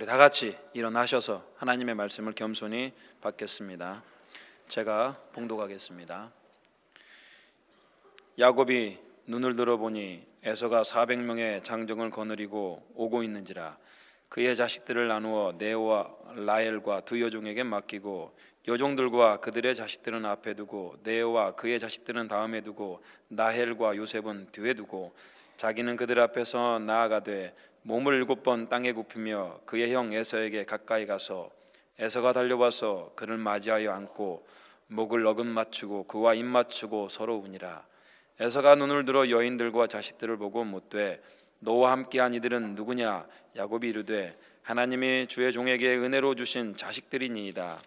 우리 다 같이 일어나셔서 하나님의 말씀을 겸손히 받겠습니다. 제가 봉독하겠습니다. 야곱이 눈을 들어보니 에서가 400명의 장정을 거느리고 오고 있는지라. 그의 자식들을 나누어 네오와 라헬과 두 여종에게 맡기고 여종들과 그들의 자식들은 앞에 두고 네오와 그의 자식들은 다음에 두고 라헬과 요셉은 뒤에 두고 자기는 그들 앞에서 나아가되 몸을 7번 땅에 굽히며 그의 형 에서에게 가까이 가서 에서가 달려와서 그를 맞이하여 안고 목을 어금 맞추고 그와 입 맞추고 서로 우니라. 에서가 눈을 들어 여인들과 자식들을 보고 묻되 너와 함께한 이들은 누구냐? 야곱이 이르되 하나님이 주의 종에게 은혜로 주신 자식들이니이다.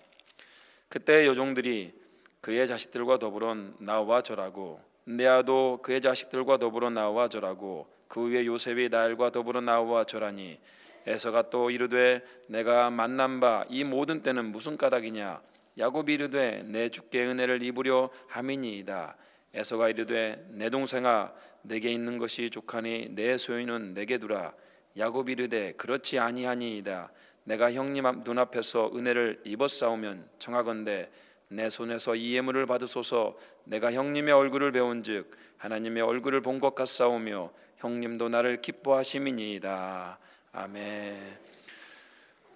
그때 여종들이 그의 자식들과 더불어 나와 절하고 레아도 그의 자식들과 더불어 나와 절하고 그 위에 요셉이 라헬과 더불어 나와 절하니 에서가 또 이르되 내가 만난 바 이 모든 때는 무슨 까닭이냐? 야곱이 이르되 내 주께 은혜를 입으려 함이니이다. 에서가 이르되 내 동생아 내게 있는 것이 족하니 내 소유는 내게 두라. 야곱이 이르되 그렇지 아니하니이다. 내가 형님 눈앞에서 은혜를 입었사오면 청하건대 내 손에서 이 예물을 받으소서. 내가 형님의 얼굴을 배운즉 하나님의 얼굴을 본 것 같사오며 형님도 나를 기뻐하심이니이다. 아멘.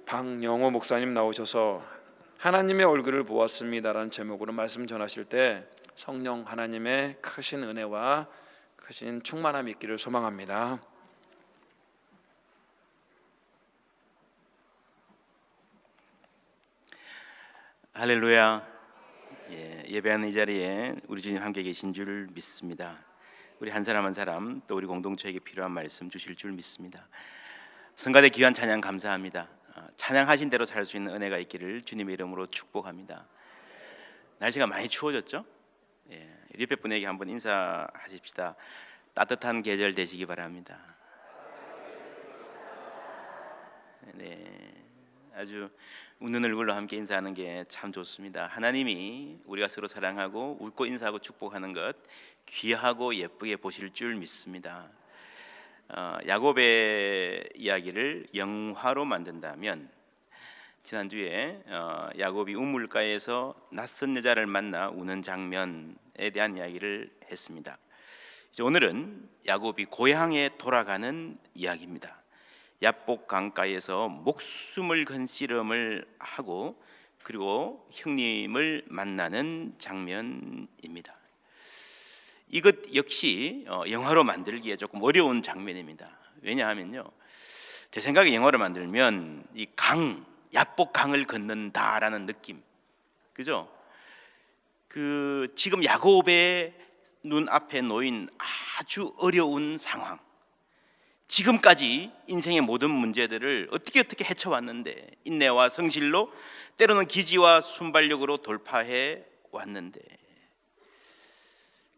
박영호 목사님 나오셔서 하나님의 얼굴을 보았습니다라는 제목으로 말씀 전하실 때 성령 하나님의 크신 은혜와 크신 충만함이 있기를 소망합니다. 할렐루야. 예배하는 이 자리에 우리 주님 함께 계신 줄 믿습니다. 우리 한 사람 한 사람 또 우리 공동체에게 필요한 말씀 주실 줄 믿습니다. 성가대 귀한 찬양 감사합니다. 찬양하신 대로 살 수 있는 은혜가 있기를 주님의 이름으로 축복합니다. 날씨가 많이 추워졌죠? 옆에 분에게 한번 인사하십시다. 따뜻한 계절 되시기 바랍니다. 아주 웃는 얼굴로 함께 인사하는 게 참 좋습니다. 하나님이 우리가 서로 사랑하고 웃고 인사하고 축복하는 것 귀하고 예쁘게 보실 줄 믿습니다. 야곱의 이야기를 영화로 만든다면 지난주에 야곱이 우물가에서 낯선 여자를 만나 우는 장면에 대한 이야기를 했습니다. 이제 오늘은 야곱이 고향에 돌아가는 이야기입니다. 야복 강가에서 목숨을 건 씨름을 하고 그리고 형님을 만나는 장면입니다. 이것 역시 영화로 만들기에 조금 어려운 장면입니다. 왜냐하면요, 제 생각에 영화를 만들면 이 야복 강을 건넌다라는 느낌, 그죠? 지금 야곱의 눈앞에 놓인 아주 어려운 상황, 지금까지 인생의 모든 문제들을 어떻게 헤쳐왔는데, 인내와 성실로 때로는 기지와 순발력으로 돌파해 왔는데,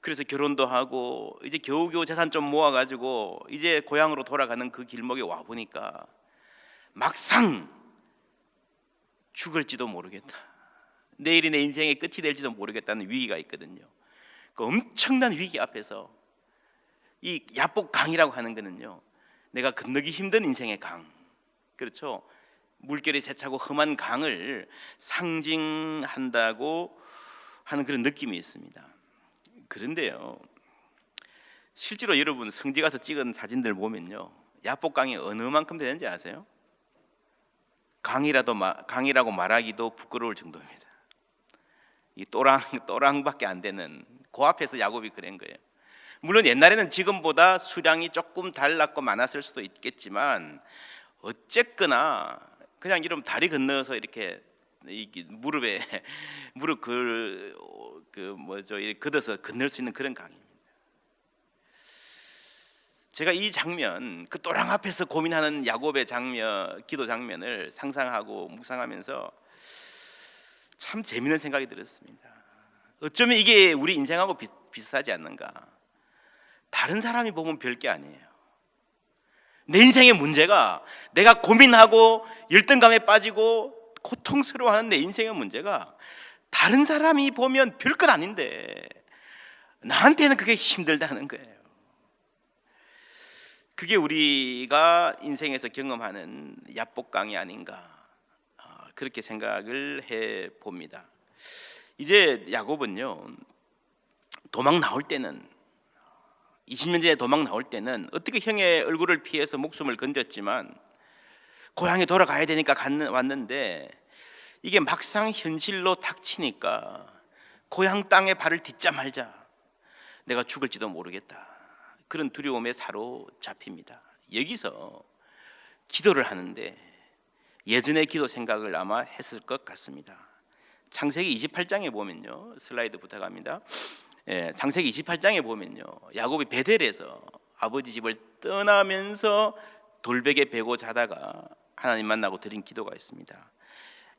그래서 결혼도 하고 이제 겨우겨우 재산 좀 모아가지고 이제 고향으로 돌아가는 그 길목에 와 보니까 막상 죽을지도 모르겠다, 내일이 내 인생의 끝이 될지도 모르겠다는 위기가 있거든요. 그 엄청난 위기 앞에서 이 야복 강이라고 하는 거는요, 내가 건너기 힘든 인생의 강, 그렇죠? 물결이 세차고 험한 강을 상징한다고 하는 그런 느낌이 있습니다. 그런데요, 실제로 여러분 성지 가서 찍은 사진들 보면요, 야복강이 어느 만큼 되는지 아세요? 강이라고 말하기도 부끄러울 정도입니다. 이 또랑밖에 안 되는 그 앞에서 야곱이 그런 거예요. 물론 옛날에는 지금보다 수량이 조금 달랐고 많았을 수도 있겠지만 어쨌거나 그냥 이런 다리 건너서 이렇게 무릎에 무릎 이렇게 걷어서 건널 수 있는 그런 강입니다. 제가 이 장면, 그 또랑 앞에서 고민하는 야곱의 기도 장면을 상상하고 묵상하면서 참 재미있는 생각이 들었습니다. 어쩌면 이게 우리 인생하고 비슷하지 않는가. 다른 사람이 보면 별게 아니에요. 내 인생의 문제가, 내가 고민하고 열등감에 빠지고 고통스러워하는 내 인생의 문제가 다른 사람이 보면 별것 아닌데 나한테는 그게 힘들다는 거예요. 그게 우리가 인생에서 경험하는 야복강이 아닌가, 그렇게 생각을 해 봅니다. 이제 야곱은요, 도망 나올 때는 20년 전에 도망 나올 때는 어떻게 형의 얼굴을 피해서 목숨을 건졌지만 고향에 돌아가야 되니까 왔는데, 이게 막상 현실로 닥치니까 고향 땅에 발을 딛자 말자 내가 죽을지도 모르겠다, 그런 두려움에 사로잡힙니다. 여기서 기도를 하는데 예전의 기도 생각을 아마 했을 것 같습니다. 창세기 28장에 보면요, 슬라이드 부탁합니다. 창세기 28장에 보면요, 야곱이 베델에서 아버지 집을 떠나면서 돌베개 베고 자다가 하나님 만나고 드린 기도가 있습니다.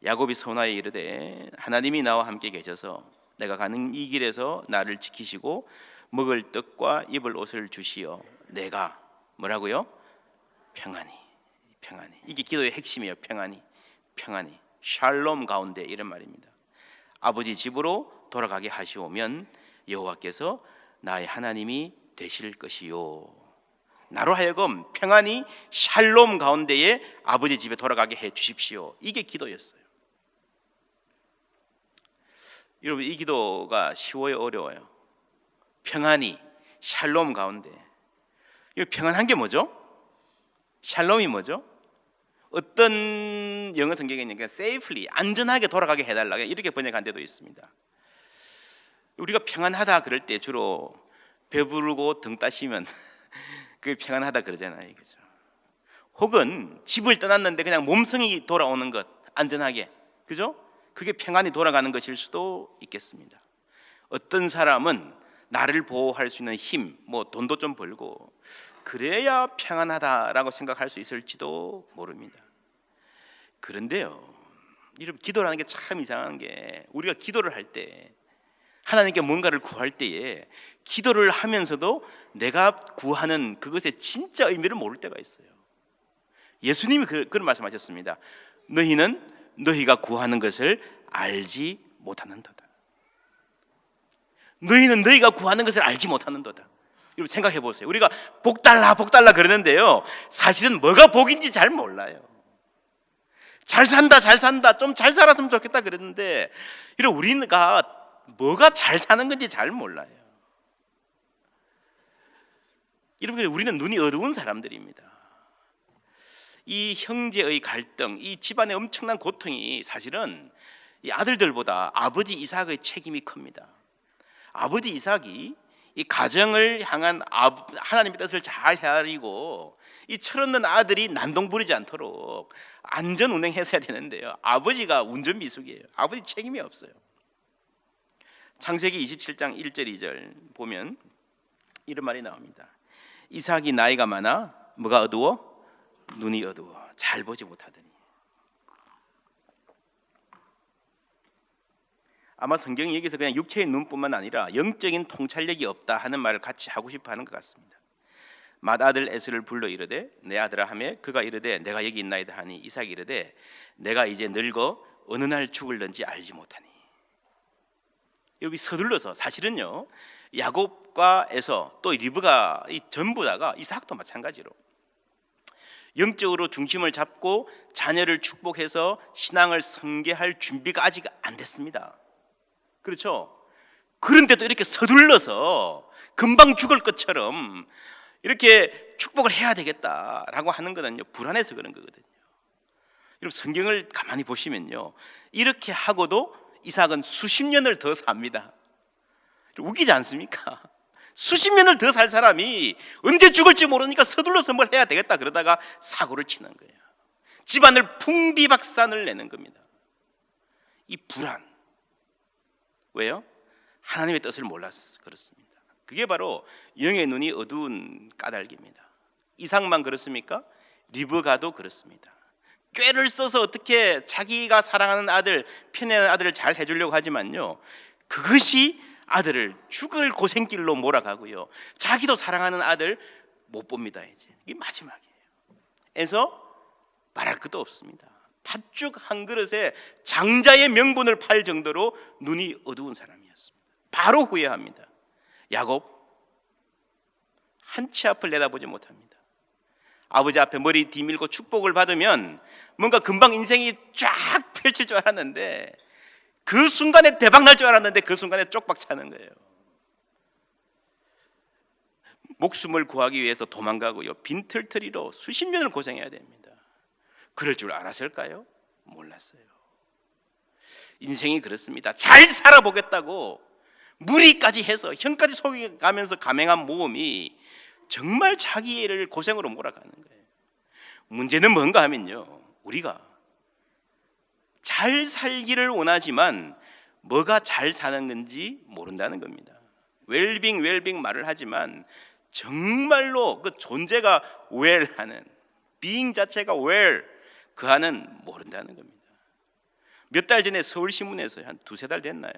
야곱이 소나에 이르되 하나님이 나와 함께 계셔서 내가 가는 이 길에서 나를 지키시고 먹을 떡과 입을 옷을 주시어 내가 뭐라고요? 평안히. 이게 기도의 핵심이에요. 평안히. 샬롬 가운데, 이런 말입니다. 아버지 집으로 돌아가게 하시오면 여호와께서 나의 하나님이 되실 것이요, 나로 하여금 평안히 샬롬 가운데에 아버지 집에 돌아가게 해 주십시오. 이게 기도였어요. 여러분, 이 기도가 쉬워요, 어려워요? 평안히 샬롬 가운데. 이 평안한 게 뭐죠? 샬롬이 뭐죠? 어떤 영어 성경에는 safely, 안전하게 돌아가게 해달라, 이렇게 번역한 데도 있습니다. 우리가 평안하다 그럴 때 주로 배부르고 등 따시면 그게 평안하다 그러잖아요, 그죠? 혹은 집을 떠났는데 그냥 몸성이 돌아오는 것, 안전하게, 그죠? 그게 평안히 돌아가는 것일 수도 있겠습니다. 어떤 사람은 나를 보호할 수 있는 힘, 뭐 돈도 좀 벌고 그래야 평안하다라고 생각할 수 있을지도 모릅니다. 그런데요, 이런 기도라는 게 참 이상한 게, 우리가 기도를 할 때, 하나님께 뭔가를 구할 때에 기도를 하면서도 내가 구하는 그것의 진짜 의미를 모를 때가 있어요. 예수님이 그런 말씀하셨습니다. 너희는 너희가 구하는 것을 알지 못하는도다. 너희는 너희가 구하는 것을 알지 못하는도다. 여러분 생각해 보세요. 우리가 복 달라 그러는데요, 사실은 뭐가 복인지 잘 몰라요. 잘 산다, 좀 잘 살았으면 좋겠다 그랬는데, 이런 우리가 뭐가 잘 사는 건지 잘 몰라요. 여러분, 우리는 눈이 어두운 사람들입니다. 이 형제의 갈등, 이 집안의 엄청난 고통이 사실은 이 아들들보다 아버지 이삭의 책임이 큽니다. 아버지 이삭이 이 가정을 향한 하나님의 뜻을 잘 헤아리고 이 철없는 아들이 난동 부리지 않도록 안전 운행했어야 되는데요, 아버지가 운전 미숙이에요. 아버지 책임이 없어요. 창세기 27장 1절 2절 보면 이런 말이 나옵니다. 이삭이 나이가 많아 뭐가 어두워? 눈이 어두워 잘 보지 못하더니. 아마 성경이 여기서 그냥 육체의 눈뿐만 아니라 영적인 통찰력이 없다 하는 말을 같이 하고 싶어 하는 것 같습니다. 맏아들 에서를 불러 이르되 내 아들아 하매 그가 이르되 내가 여기 있나이다 하니 이삭이 이르되 내가 이제 늙어 어느 날 죽을는지 알지 못하니. 여기 서둘러서, 사실은요 야곱과 에서 또 리브가 전부 다가 이삭도 마찬가지로 영적으로 중심을 잡고 자녀를 축복해서 신앙을 성계할 준비가 아직 안 됐습니다. 그렇죠? 그런데도 이렇게 서둘러서 금방 죽을 것처럼 이렇게 축복을 해야 되겠다라고 하는 거는요, 불안해서 그런 거거든요. 여러분 성경을 가만히 보시면요, 이렇게 하고도 이삭은 수십 년을 더 삽니다. 웃기지 않습니까? 수십 년을 더 살 사람이 언제 죽을지 모르니까 서둘러서 뭘 해야 되겠다 그러다가 사고를 치는 거예요. 집안을 풍비박산을 내는 겁니다. 이 불안, 왜요? 하나님의 뜻을 몰라서 그렇습니다. 그게 바로 영의 눈이 어두운 까닭입니다. 이삭만 그렇습니까? 리브가도 그렇습니다. 꾀를 써서 어떻게 자기가 사랑하는 아들, 편애하는 아들을 잘 해주려고 하지만요, 그것이 아들을 죽을 고생길로 몰아가고요, 자기도 사랑하는 아들 못 봅니다. 이게 마지막이에요. 그래서 말할 것도 없습니다. 팥죽 한 그릇에 장자의 명분을 팔 정도로 눈이 어두운 사람이었습니다. 바로 후회합니다. 야곱 한 치 앞을 내다보지 못합니다. 아버지 앞에 머리 뒤밀고 축복을 받으면 뭔가 금방 인생이 쫙 펼칠 줄 알았는데, 그 순간에 대박 날 줄 알았는데 그 순간에 쪽박 차는 거예요. 목숨을 구하기 위해서 도망가고요, 빈털터리로 수십 년을 고생해야 됩니다. 그럴 줄 알았을까요? 몰랐어요. 인생이 그렇습니다. 잘 살아보겠다고 무리까지 해서 형까지 속여가면서 감행한 모험이 정말 자기를 고생으로 몰아가는 거예요. 문제는 뭔가 하면요, 우리가 잘 살기를 원하지만 뭐가 잘 사는 건지 모른다는 겁니다. 웰빙 말을 하지만 정말로 그 존재가 웰하는, being 자체가 그 안은 모른다는 겁니다. 몇 달 전에 서울신문에서 한 두세 달 됐나요?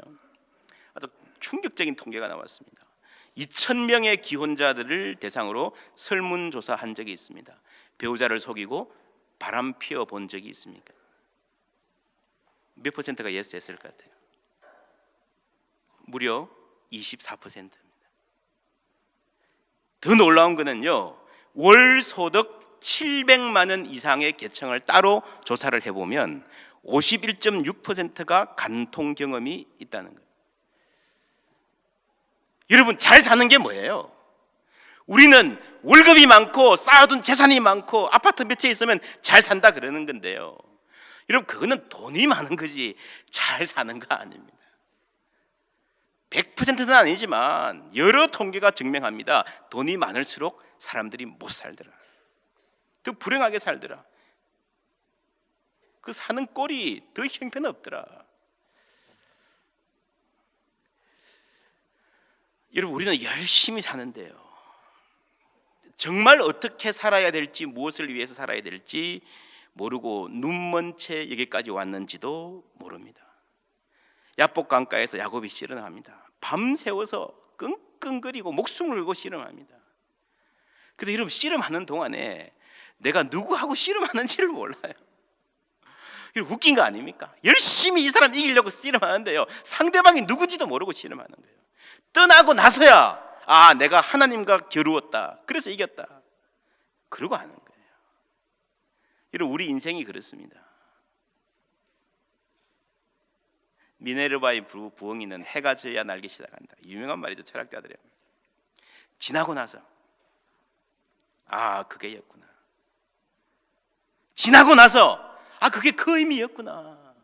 아주 충격적인 통계가 나왔습니다. 2,000명의 기혼자들을 대상으로 설문조사한 적이 있습니다. 배우자를 속이고 바람 피워 본 적이 있습니까? 몇 퍼센트가 yes 했을 것 같아요? 무려 24%입니다. 더 놀라운 거는요, 월 소득 700만 원 이상의 계층을 따로 조사를 해보면 51.6%가 간통 경험이 있다는 거예요. 여러분, 잘 사는 게 뭐예요? 우리는 월급이 많고 쌓아둔 재산이 많고 아파트 몇 채 있으면 잘 산다 그러는 건데요, 여러분, 그거는 돈이 많은 거지 잘 사는 거 아닙니다. 100%는 아니지만 여러 통계가 증명합니다. 돈이 많을수록 사람들이 못 살더라, 더 불행하게 살더라, 그 사는 꼴이 더 형편없더라. 여러분, 우리는 열심히 사는데요, 정말 어떻게 살아야 될지, 무엇을 위해서 살아야 될지 모르고 눈먼 채 여기까지 왔는지도 모릅니다. 야복 강가에서 야곱이 씨름합니다. 밤새워서 끙끙거리고 목숨을 걸고 씨름합니다. 근데 여러분, 씨름하는 동안에 내가 누구하고 씨름하는지를 몰라요. 이거 웃긴 거 아닙니까? 열심히 이 사람 이기려고 씨름하는데요, 상대방이 누군지도 모르고 씨름하는 거예요. 떠나고 나서야 내가 하나님과 겨루었다, 그래서 이겼다, 그러고 하는 거예요. 여러분, 우리 인생이 그렇습니다. 미네르바의 부엉이는 해가 져야 날기 시작한다, 유명한 말이죠, 철학자들이. 지나고 나서 그게였구나, 지나고 나서 그게 그 의미였구나,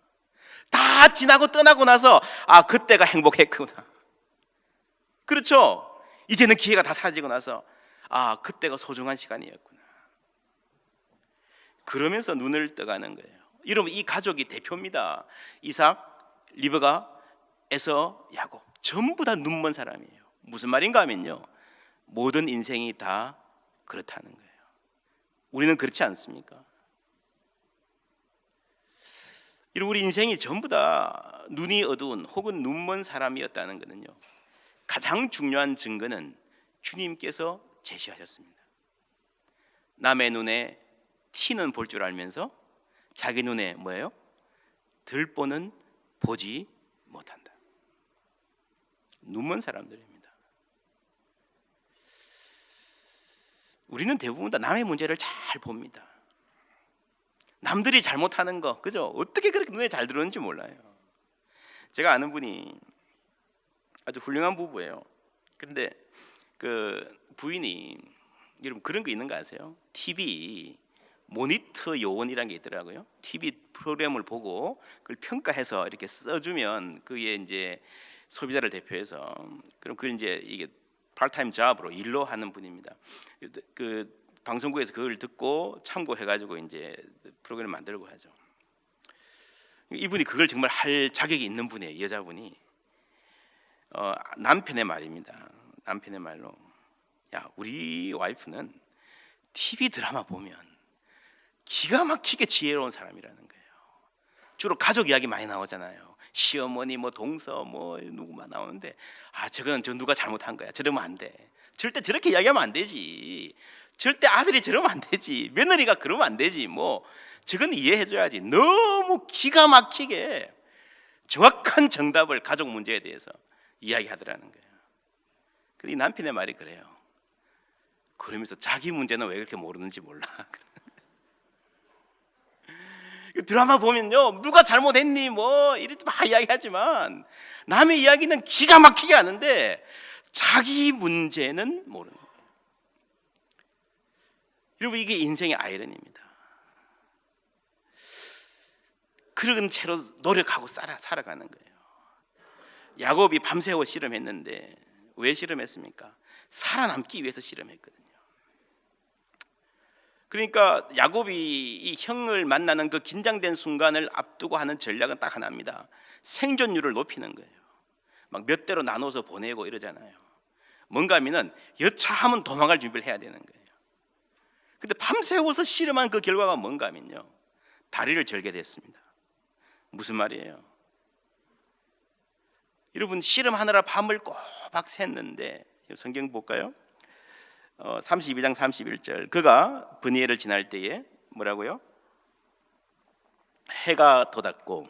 다 지나고 떠나고 나서 그때가 행복했구나. 그렇죠? 이제는 기회가 다 사라지고 나서 그때가 소중한 시간이었구나, 그러면서 눈을 떠가는 거예요. 여러분, 이 가족이 대표입니다. 이삭, 리브가, 에서, 야곱, 전부 다 눈먼 사람이에요. 무슨 말인가 하면요, 모든 인생이 다 그렇다는 거예요. 우리는 그렇지 않습니까? 우리 인생이 전부 다 눈이 어두운 혹은 눈먼 사람이었다는 것은요, 가장 중요한 증거는 주님께서 제시하셨습니다. 남의 눈에 티는 볼 줄 알면서 자기 눈에 뭐예요? 들보는 보지 못한다. 눈먼 사람들입니다. 우리는 대부분 다 남의 문제를 잘 봅니다. 남들이 잘못하는 거, 그죠? 어떻게 그렇게 눈에 잘 들어오는지 몰라요. 제가 아는 분이 아주 훌륭한 부부예요. 그런데 그 부인이, 여러분 그런 거 있는 거 아세요? TV 모니터 요원이라는 게 있더라고요. TV 프로그램을 보고 그걸 평가해서 이렇게 써주면 그게 이제 소비자를 대표해서, 그럼 그걸 이제 이게 파트타임 잡으로 일로 하는 분입니다. 그 방송국에서 그걸 듣고 참고해가지고 이제 프로그램을 만들고 하죠. 이분이 그걸 정말 할 자격이 있는 분이에요. 여자분이 남편의 말입니다. 남편의 말로, 우리 와이프는 TV 드라마 보면 기가 막히게 지혜로운 사람이라는 거예요. 주로 가족 이야기 많이 나오잖아요. 시어머니, 동서, 누구만 나오는데, 저거는 누가 잘못한 거야, 저러면 안 돼, 절대 저렇게 이야기하면 안 되지, 절대 아들이 저러면 안 되지, 며느리가 그러면 안 되지, 저건 이해해줘야지. 너무 기가 막히게 정확한 정답을 가족 문제에 대해서 이야기하더라는 거예요. 이 남편의 말이 그래요. 그러면서 자기 문제는 왜 그렇게 모르는지 몰라. 드라마 보면요, 누가 잘못했니 뭐 이렇게 막 이야기하지만 남의 이야기는 기가 막히게 하는데 자기 문제는 모르는 거예요. 여러분, 이게 인생의 아이러니입니다. 그런 채로 노력하고 살아가는 거예요. 야곱이 밤새워 씨름했는데 왜 씨름했습니까? 살아남기 위해서 씨름했거든요. 그러니까 야곱이 이 형을 만나는 그 긴장된 순간을 앞두고 하는 전략은 딱 하나입니다. 생존율을 높이는 거예요. 막 몇 대로 나눠서 보내고 이러잖아요. 뭔가 하면은 여차하면 도망갈 준비를 해야 되는 거예요. 근데 밤새워서 씨름한 그 결과가 뭔가 하면요, 다리를 절게 됐습니다. 무슨 말이에요? 여러분, 씨름하느라 밤을 꼬박 샜는데 성경 볼까요? 32장 31절, 그가 브니엘을 지날 때에 뭐라고요? 해가 돋았고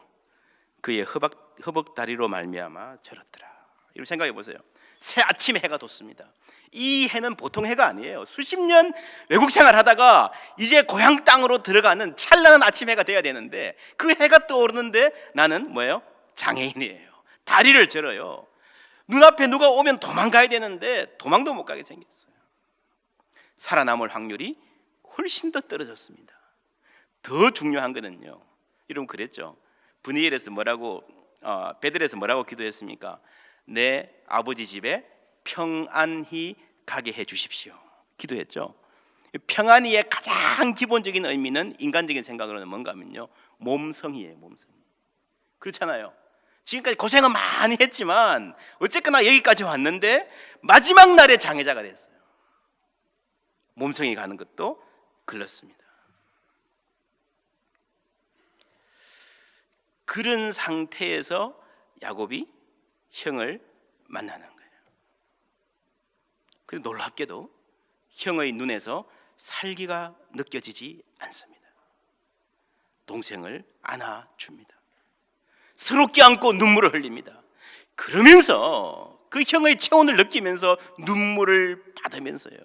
그의 허벅다리로 말미암아 절었더라. 여러분 생각해 보세요. 새 아침에 해가 돋습니다. 이 해는 보통 해가 아니에요. 수십 년 외국 생활하다가 이제 고향 땅으로 들어가는 찬란한 아침 해가 돼야 되는데 그 해가 떠오르는데 나는 뭐예요? 장애인이에요. 다리를 절어요. 눈앞에 누가 오면 도망가야 되는데 도망도 못 가게 생겼어요. 살아남을 확률이 훨씬 더 떨어졌습니다. 더 중요한 거는요, 여러분 그랬죠? 브니엘에서 뭐라고 베들에서 뭐라고 기도했습니까? 내 아버지 집에 평안히 가게 해 주십시오. 기도했죠. 평안히의 가장 기본적인 의미는 인간적인 생각으로는 뭔가 하면요, 몸성이에요. 몸성이. 그렇잖아요. 지금까지 고생은 많이 했지만 어쨌거나 여기까지 왔는데 마지막 날에 장애자가 됐어요. 몸성이 가는 것도 글렀습니다. 그런 상태에서 야곱이 형을 만나는 거예요. 그런데 놀랍게도 형의 눈에서 살기가 느껴지지 않습니다. 동생을 안아줍니다. 서럽게 안고 눈물을 흘립니다. 그러면서 그 형의 체온을 느끼면서 눈물을 받으면서요,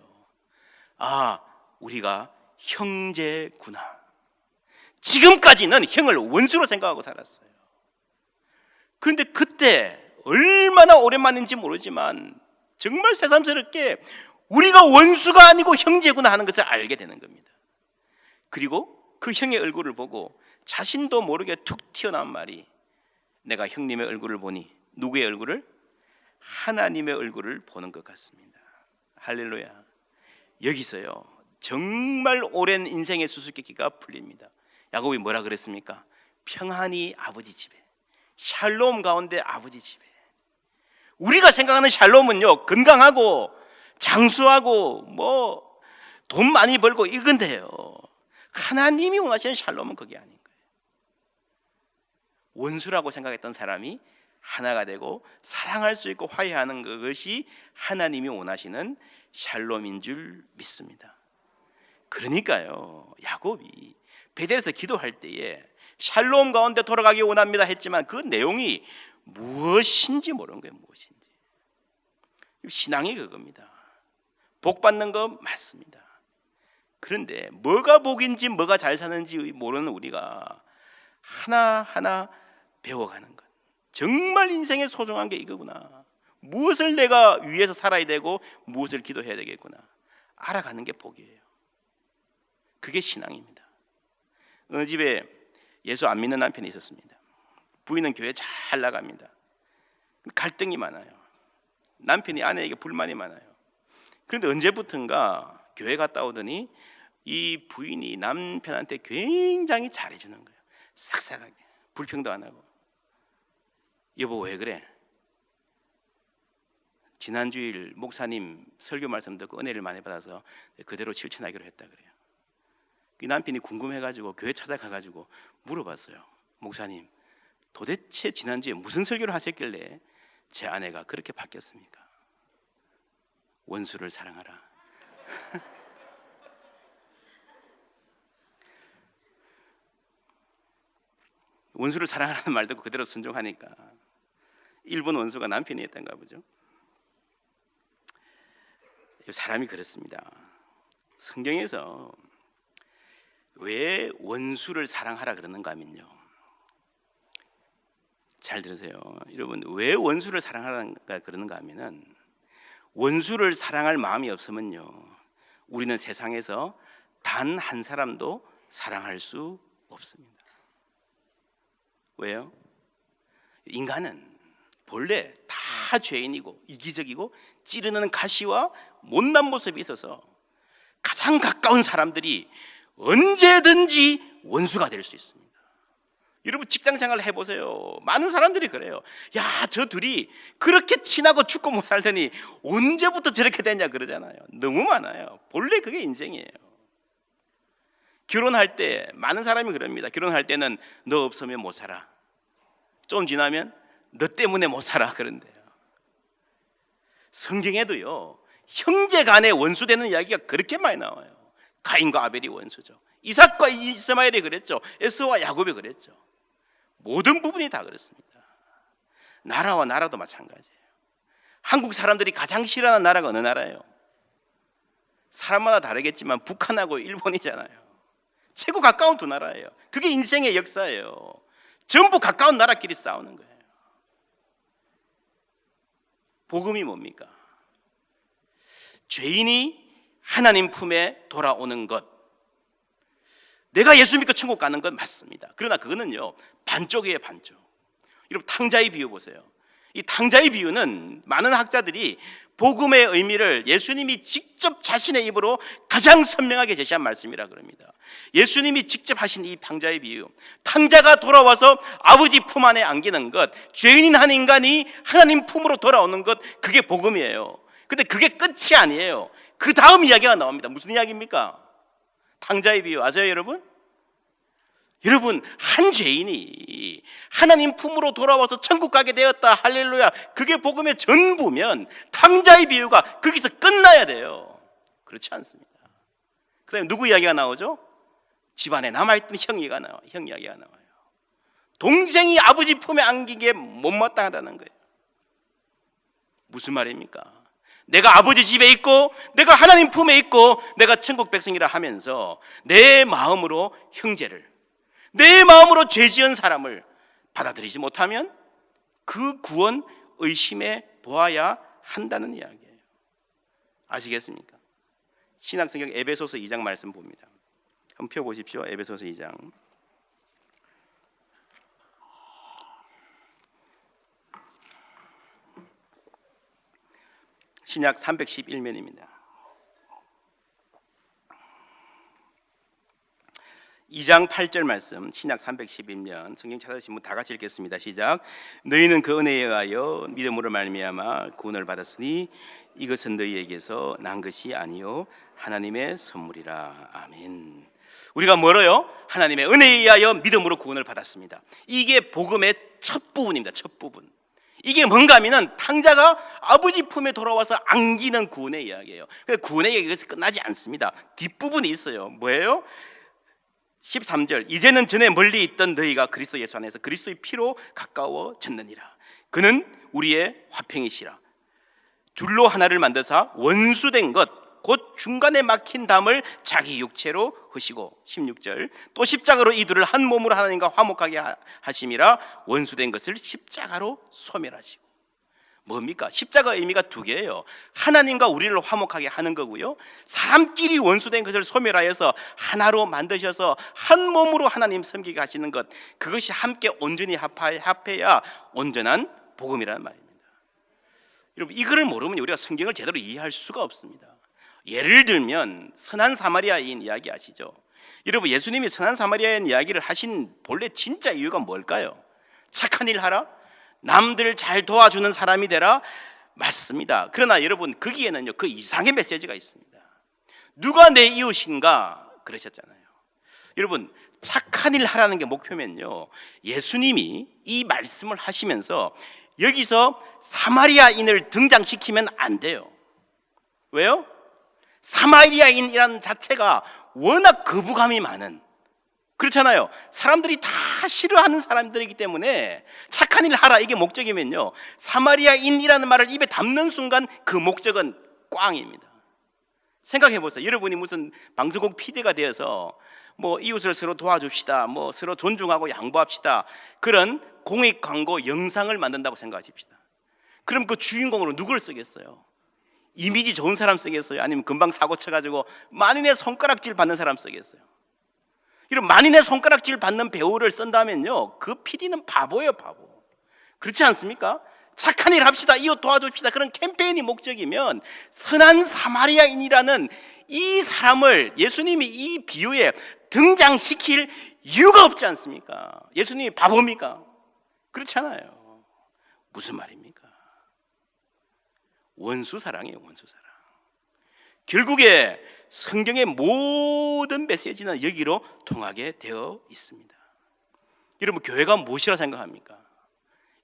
아, 우리가 형제구나. 지금까지는 형을 원수로 생각하고 살았어요. 그런데 그때 얼마나 오랜만인지 모르지만 정말 새삼스럽게 우리가 원수가 아니고 형제구나 하는 것을 알게 되는 겁니다. 그리고 그 형의 얼굴을 보고 자신도 모르게 툭 튀어나온 말이, 내가 형님의 얼굴을 보니 누구의 얼굴을? 하나님의 얼굴을 보는 것 같습니다. 할렐루야. 여기서요, 정말 오랜 인생의 수수께끼가 풀립니다. 야곱이 뭐라 그랬습니까? 평안히 아버지 집에, 샬롬 가운데 아버지 집에. 우리가 생각하는 샬롬은요, 건강하고 장수하고 뭐 돈 많이 벌고 이건데요, 하나님이 원하시는 샬롬은 그게 아닌 거예요. 원수라고 생각했던 사람이 하나가 되고 사랑할 수 있고 화해하는 그것이 하나님이 원하시는 샬롬인 줄 믿습니다. 그러니까요, 야곱이 베델에서 기도할 때에 샬롬 가운데 돌아가기 원합니다 했지만 그 내용이 무엇인지 모르는 거예요. 무엇인지. 신앙이 그겁니다. 복 받는 거 맞습니다. 그런데 뭐가 복인지 뭐가 잘 사는지 모르는 우리가 하나하나 배워가는 것, 정말 인생에 소중한 게 이거구나. 무엇을 내가 위해서 살아야 되고 무엇을 기도해야 되겠구나 알아가는 게 복이에요. 그게 신앙입니다. 어느 집에 예수 안 믿는 남편이 있었습니다. 부인은 교회 잘 나갑니다. 갈등이 많아요. 남편이 아내에게 불만이 많아요. 그런데 언제부턴가 교회 갔다 오더니 이 부인이 남편한테 굉장히 잘해주는 거예요. 싹싹하게, 불평도 안 하고. 여보 왜 그래? 지난 주일 목사님 설교 말씀 듣고 은혜를 많이 받아서 그대로 실천하기로 했다 그래요. 이 남편이 궁금해가지고 교회 찾아가가지고 물어봤어요. 목사님, 도대체 지난주에 무슨 설교를 하셨길래 제 아내가 그렇게 바뀌었습니까? 원수를 사랑하라. 원수를 사랑하라는 말 듣고 그대로 순종하니까 일본 원수가 남편이었던가 보죠. 사람이 그렇습니다. 성경에서 왜 원수를 사랑하라 그러는가 하면요, 잘 들으세요. 여러분, 왜 원수를 사랑하라 그러는가 하면은 원수를 사랑할 마음이 없으면요, 우리는 세상에서 단 한 사람도 사랑할 수 없습니다. 왜요? 인간은 본래 다 죄인이고 이기적이고 찌르는 가시와 못난 모습이 있어서 가장 가까운 사람들이 언제든지 원수가 될 수 있습니다. 여러분, 직장 생활 해보세요. 많은 사람들이 그래요. 야, 저 둘이 그렇게 친하고 죽고 못 살더니 언제부터 저렇게 됐냐 그러잖아요. 너무 많아요. 본래 그게 인생이에요. 결혼할 때 많은 사람이 그럽니다. 결혼할 때는 너 없으면 못 살아. 좀 지나면 너 때문에 못 살아 그런데요. 성경에도요, 형제 간에 원수되는 이야기가 그렇게 많이 나와요. 가인과 아벨이 원수죠. 이삭과 이스마엘이 그랬죠. 에서와 야곱이 그랬죠. 모든 부분이 다 그렇습니다. 나라와 나라도 마찬가지예요. 한국 사람들이 가장 싫어하는 나라가 어느 나라예요? 사람마다 다르겠지만 북한하고 일본이잖아요. 최고 가까운 두 나라예요. 그게 인생의 역사예요. 전부 가까운 나라끼리 싸우는 거예요. 복음이 뭡니까? 죄인이 하나님 품에 돌아오는 것. 내가 예수 믿고 천국 가는 건 맞습니다. 그러나 그거는요, 반쪽이에요, 반쪽. 여러분, 탕자의 비유 보세요. 이 탕자의 비유는 많은 학자들이 복음의 의미를 예수님이 직접 자신의 입으로 가장 선명하게 제시한 말씀이라 그럽니다. 예수님이 직접 하신 이 탕자의 비유, 탕자가 돌아와서 아버지 품 안에 안기는 것, 죄인인 한 인간이 하나님 품으로 돌아오는 것, 그게 복음이에요. 근데 그게 끝이 아니에요. 그 다음 이야기가 나옵니다. 무슨 이야기입니까? 탕자의 비유 아세요, 여러분? 여러분, 한 죄인이 하나님 품으로 돌아와서 천국 가게 되었다, 할렐루야, 그게 복음의 전부면 탕자의 비유가 거기서 끝나야 돼요. 그렇지 않습니다. 그 다음에 누구 이야기가 나오죠? 집안에 남아있던 형 이야기가 나와요. 동생이 아버지 품에 안기기에 못마땅하다는 거예요. 무슨 말입니까? 내가 아버지 집에 있고 내가 하나님 품에 있고 내가 천국 백성이라 하면서 내 마음으로 형제를, 내 마음으로 죄 지은 사람을 받아들이지 못하면 그 구원 의심해 보아야 한다는 이야기예요. 아시겠습니까? 신약성경 에베소서 2장 말씀 봅니다. 한번 펴보십시오. 에베소서 2장. 신약 311면입니다. 2장 8절 말씀, 신약 311면 성경 찾아주신 분 다 같이 읽겠습니다. 시작. 너희는 그 은혜에 의하여 믿음으로 말미암아 구원을 받았으니 이것은 너희에게서 난 것이 아니요 하나님의 선물이라. 아멘. 우리가 뭐로요? 하나님의 은혜에 의하여 믿음으로 구원을 받았습니다. 이게 복음의 첫 부분입니다. 첫 부분. 이게 뭔가 하면은 탕자가 아버지 품에 돌아와서 안기는 구원의 이야기예요. 구원의 이야기가 여기서 끝나지 않습니다. 뒷부분이 있어요. 뭐예요? 13절. 이제는 전에 멀리 있던 너희가 그리스도 예수 안에서 그리스도의 피로 가까워졌느니라. 그는 우리의 화평이시라. 둘로 하나를 만드사 원수된 것 곧 중간에 막힌 담을 자기 육체로 h으시고, 16절. 또 십자가로 이 둘을 한 몸으로 하나님과 화목하게 하심이라. 원수된 것을 십자가로 소멸하시고. 뭡니까? 십자가 의미가 두 개예요. 하나님과 우리를 화목하게 하는 거고요, 사람끼리 원수된 것을 소멸하여서 하나로 만드셔서 한 몸으로 하나님 섬기게 하시는 것, 그것이 함께 온전히 합해야 온전한 복음이라는 말입니다. 여러분, 이거를 모르면 우리가 성경을 제대로 이해할 수가 없습니다. 예를 들면 선한 사마리아인 이야기 아시죠? 여러분, 예수님이 선한 사마리아인 이야기를 하신 본래 진짜 이유가 뭘까요? 착한 일 하라? 남들 잘 도와주는 사람이 되라? 맞습니다. 그러나 여러분, 거기에는요 그 이상의 메시지가 있습니다. 누가 내 이웃인가 그러셨잖아요. 여러분, 착한 일 하라는 게 목표면요, 예수님이 이 말씀을 하시면서 여기서 사마리아인을 등장시키면 안 돼요. 왜요? 사마리아인이라는 자체가 워낙 거부감이 많은, 그렇잖아요. 사람들이 다 싫어하는 사람들이기 때문에 착한 일 하라 이게 목적이면요, 사마리아인이라는 말을 입에 담는 순간 그 목적은 꽝입니다. 생각해 보세요. 여러분이 무슨 방송국 PD가 되어서 뭐 이웃을 서로 도와줍시다, 뭐 서로 존중하고 양보합시다, 그런 공익 광고 영상을 만든다고 생각하십시다. 그럼 그 주인공으로 누구를 쓰겠어요? 이미지 좋은 사람 쓰겠어요? 아니면 금방 사고 쳐가지고 만인의 손가락질 받는 사람 쓰겠어요? 이런 만인의 손가락질 받는 배우를 쓴다면요, 그 PD는 바보예요, 바보. 그렇지 않습니까? 착한 일 합시다, 이웃 도와줍시다, 그런 캠페인이 목적이면 선한 사마리아인이라는 이 사람을 예수님이 이 비유에 등장시킬 이유가 없지 않습니까? 예수님이 바보입니까? 그렇지 않아요. 무슨 말입니까? 원수 사랑이에요, 원수 사랑. 결국에 성경의 모든 메시지는 여기로 통하게 되어 있습니다. 여러분, 교회가 무엇이라 생각합니까?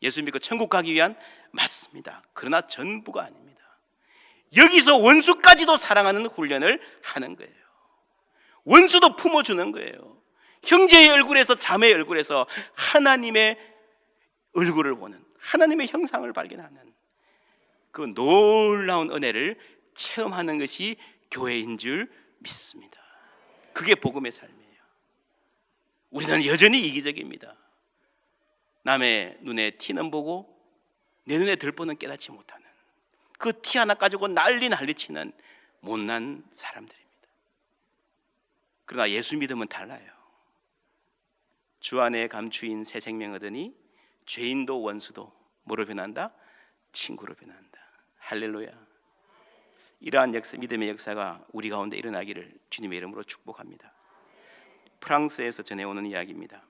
예수 믿고 천국 가기 위한, 맞습니다. 그러나 전부가 아닙니다. 여기서 원수까지도 사랑하는 훈련을 하는 거예요. 원수도 품어주는 거예요. 형제의 얼굴에서 자매의 얼굴에서 하나님의 얼굴을 보는, 하나님의 형상을 발견하는 그 놀라운 은혜를 체험하는 것이 교회인 줄 믿습니다. 그게 복음의 삶이에요. 우리는 여전히 이기적입니다. 남의 눈에 티는 보고 내 눈에 들보는 깨닫지 못하는, 그 티 하나 가지고 난리치는 못난 사람들입니다. 그러나 예수 믿음은 달라요. 주 안에 감추인 새 생명 얻으니 죄인도 원수도 뭐로 변한다? 친구로 변한다. 할렐루야. 이러한 믿음의 역사가 우리 가운데 일어나기를 주님의 이름으로 축복합니다. 프랑스에서 전해오는 이야기입니다.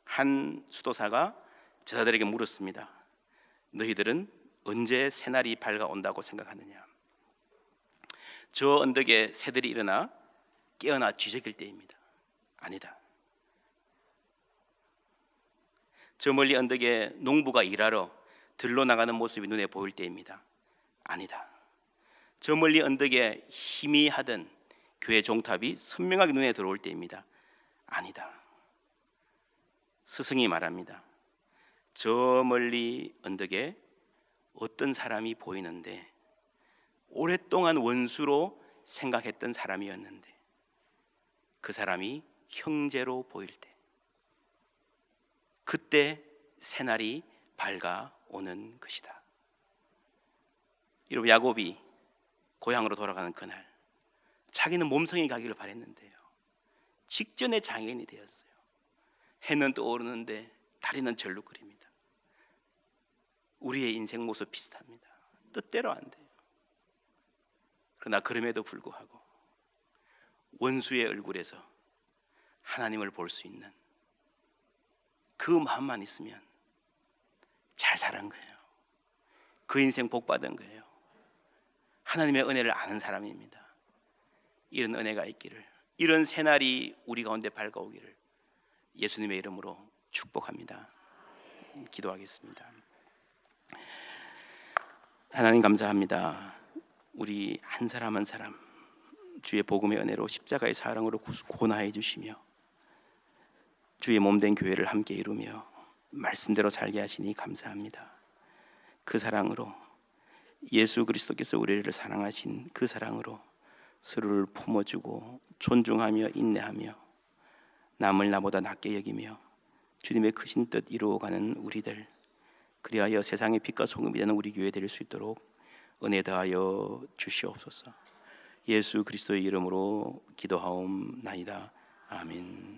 한 수도사가 저자들에게 물었습니다. 너희들은 언제 새날이 밝아온다고 생각하느냐? 저 언덕에 새들이 일어나 깨어나 뒤적일 때입니다. 아니다. 저 멀리 언덕에 농부가 일하러 들러 나가는 모습이 눈에 보일 때입니다. 아니다. 저 멀리 언덕에 희미하던 교회 종탑이 선명하게 눈에 들어올 때입니다. 아니다. 스승이 말합니다. 저 멀리 언덕에 어떤 사람이 보이는데 오랫동안 원수로 생각했던 사람이었는데 그 사람이 형제로 보일 때, 그때 새날이 밝아오는 것이다. 여러분, 야곱이 고향으로 돌아가는 그날, 자기는 몸성이 가기를 바랬는데요, 직전에 장애인이 되었어요. 해는 떠오르는데 다리는 절룩거립니다. 우리의 인생 모습 비슷합니다. 뜻대로 안 돼요. 그러나 그럼에도 불구하고 원수의 얼굴에서 하나님을 볼 수 있는 그 마음만 있으면 잘 살은 거예요. 그 인생 복 받은 거예요. 하나님의 은혜를 아는 사람입니다. 이런 은혜가 있기를, 이런 새날이 우리 가운데 밝아오기를 예수님의 이름으로 축복합니다. 기도하겠습니다. 하나님 감사합니다. 우리 한 사람 한 사람 주의 복음의 은혜로 십자가의 사랑으로 구원하여 주시며 주의 몸된 교회를 함께 이루며 말씀대로 살게 하시니 감사합니다. 그 사랑으로, 예수 그리스도께서 우리를 사랑하신 그 사랑으로 서로를 품어주고 존중하며 인내하며 남을 나보다 낮게 여기며 주님의 크신 뜻 이루어가는 우리들, 그리하여 세상의 빛과 소금이 되는 우리 교회 될 수 있도록 은혜 다하여 주시옵소서. 예수 그리스도의 이름으로 기도하옵나이다. 아멘.